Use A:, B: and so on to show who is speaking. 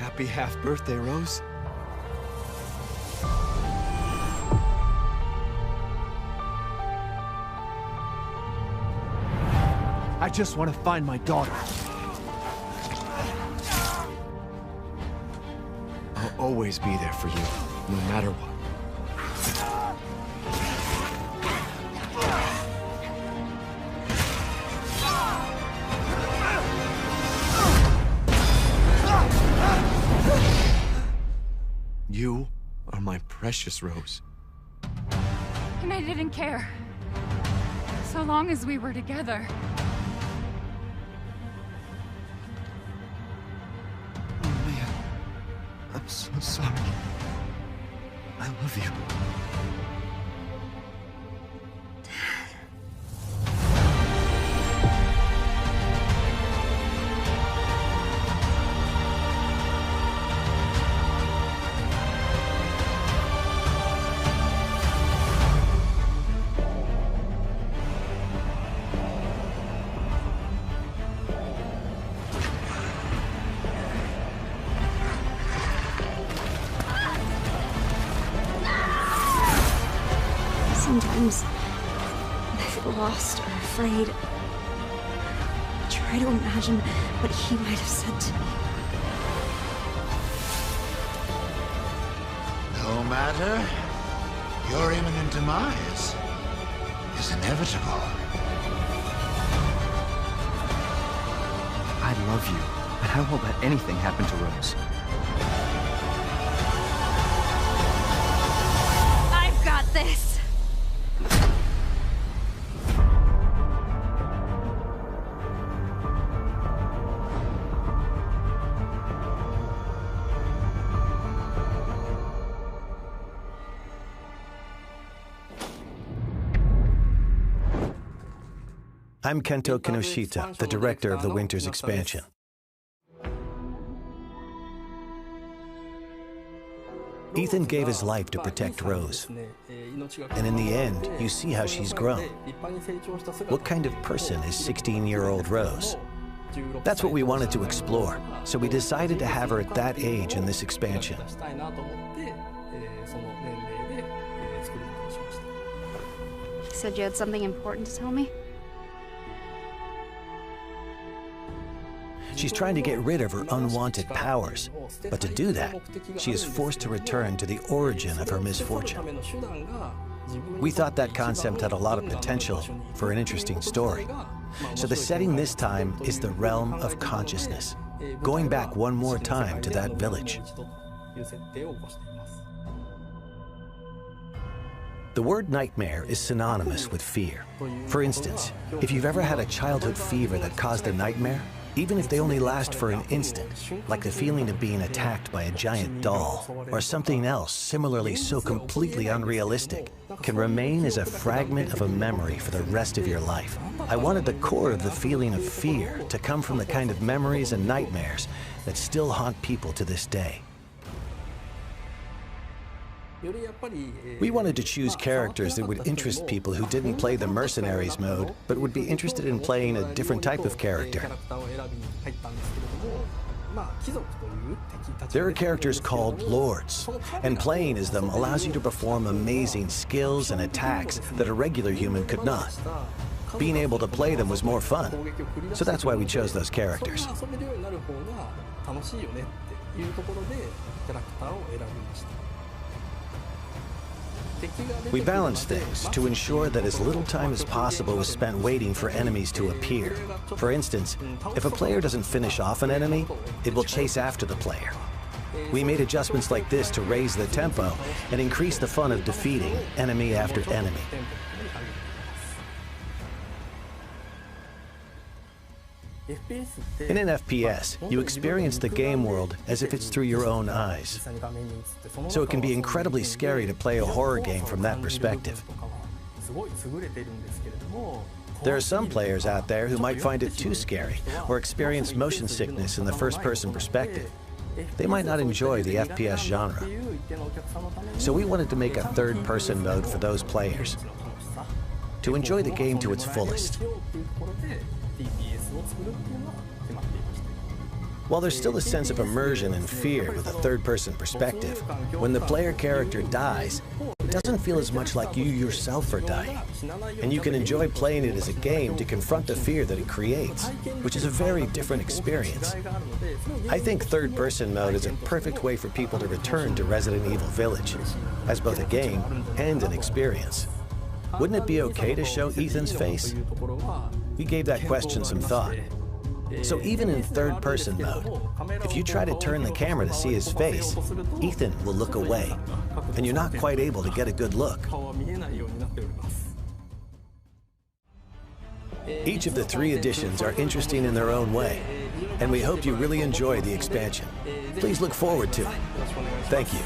A: Happy half-birthday, Rose. I just want to find my daughter. I'll always be there for you, no matter what. You are my precious Rose.
B: And I didn't care. So long as we were together.
A: Oh man, I'm so sorry. I love you.
C: Sometimes, when I feel lost or afraid, I try to imagine what he might have said to me.
D: No matter, your imminent demise is inevitable.
A: I love you, but I won't let anything happen to Rose.
C: I've got this!
E: I'm Kento Kinoshita, the director of the Winter's expansion. Ethan gave his life to protect Rose. And in the end, you see how she's grown. What kind of person is 16-year-old Rose? That's what we wanted to explore, so we decided to have her at that age in this expansion.
C: You said you had something important to tell me?
E: She's trying to get rid of her unwanted powers, but to do that, she is forced to return to the origin of her misfortune. We thought that concept had a lot of potential for an interesting story. So the setting this time is the realm of consciousness, going back one more time to that village. The word nightmare is synonymous with fear. For instance, if you've ever had a childhood fever that caused a nightmare, even if they only last for an instant, like the feeling of being attacked by a giant doll, or something else similarly so completely unrealistic, can remain as a fragment of a memory for the rest of your life. I wanted the core of the feeling of fear to come from the kind of memories and nightmares that still haunt people to this day. We wanted to choose characters that would interest people who didn't play the Mercenaries mode, but would be interested in playing a different type of character. There are characters called Lords, and playing as them allows you to perform amazing skills and attacks that a regular human could not. Being able to play them was more fun, so that's why we chose those characters. We balanced things to ensure that as little time as possible was spent waiting for enemies to appear. For instance, if a player doesn't finish off an enemy, it will chase after the player. We made adjustments like this to raise the tempo and increase the fun of defeating enemy after enemy. In an FPS, you experience the game world as if it's through your own eyes. So it can be incredibly scary to play a horror game from that perspective. There are some players out there who might find it too scary or experience motion sickness in the first-person perspective. They might not enjoy the FPS genre. So we wanted to make a third-person mode for those players, to enjoy the game to its fullest. While there's still a sense of immersion and fear with a third-person perspective, when the player character dies, it doesn't feel as much like you yourself are dying. And you can enjoy playing it as a game to confront the fear that it creates, which is a very different experience. I think third-person mode is a perfect way for people to return to Resident Evil Village, as both a game and an experience. Wouldn't it be okay to show Ethan's face? We gave that question some thought. So even in third-person mode, if you try to turn the camera to see his face, Ethan will look away, and you're not quite able to get a good look. Each of the 3 editions are interesting in their own way, and we hope you really enjoy the expansion. Please look forward to it. Thank you.